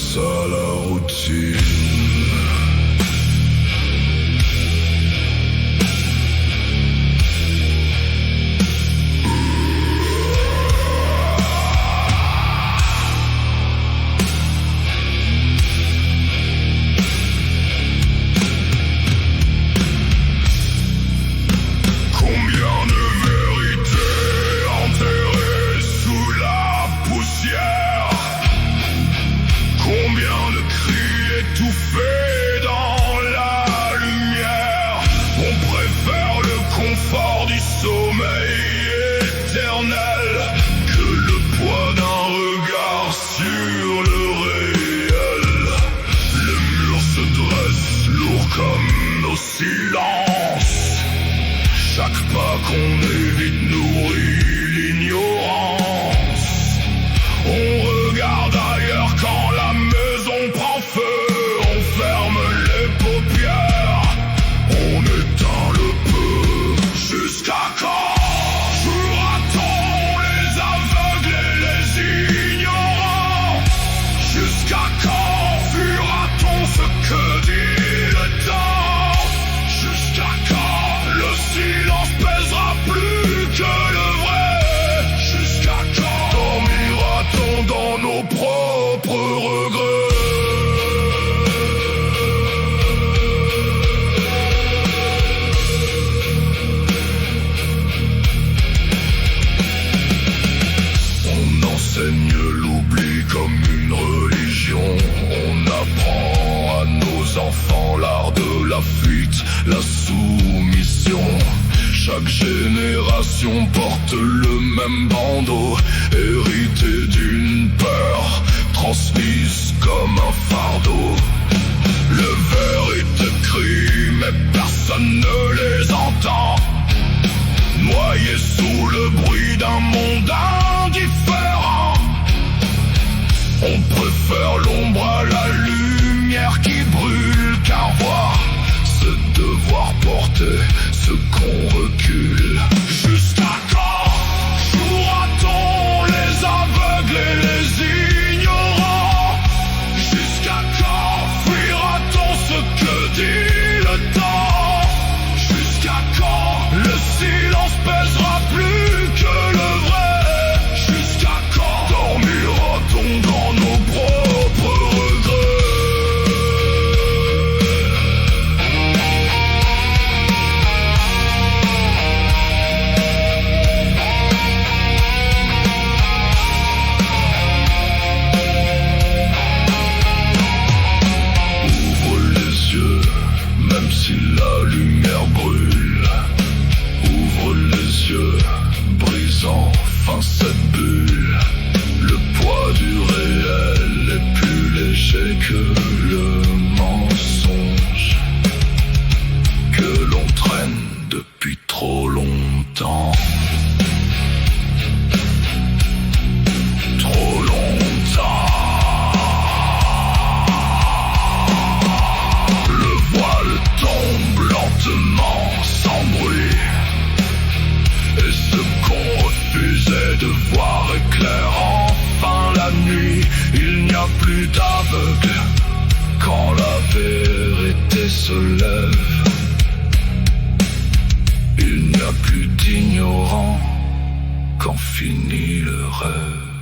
ça la routine. Étouffé dans la lumière, on préfère le confort du sommeil éternel que le poids d'un regard sur le réel. Le mur se dresse lourd comme nos silences. Chaque pas qu'on évite nourrit l'ignorance. On regarde ailleurs quand la maison prend feu. Jusqu'à quand jouera-t-on les aveugles et les ignorants? Jusqu'à quand fuira-t-on ce que dit le temps? Jusqu'à quand le silence pèsera plus que le vrai? Jusqu'à quand dormira-t-on dans nos propres regrets? L'oubli comme une religion. On apprend à nos enfants l'art de la fuite, la soumission. Chaque génération porte le même bandeau, hérité d'une peur transmise comme un fardeau. Le vérité crie mais personne ne les entend, noyés sous le bruit d'un monde indifférent. On préfère l'ombre à la lumière qui brûle, car voir, c'est devoir porter ce qu'on recule. Jusqu'à quand jouera-t-on les aveugles et les ignorants? Jusqu'à quand fuira-t-on ce que dit le temps? Jusqu'à quand le silence pèsera plus que le vrai? Jusqu'à quand dormira-t-on dans nos propres regrets? Ouvre les yeux, même si la lumière brûle. Ouvre les yeux, brise enfin cette bulle. Le poids du réel est plus léger que le mensonge que l'on traîne depuis trop longtemps. Trop longtemps. Le voile tombe lentement, sans bruit. Et ce qu'on refusait de voir éclaire enfin la nuit. Il n'y a plus d'aveugles quand la vérité se lève. Il n'y a plus d'ignorants quand finit le rêve.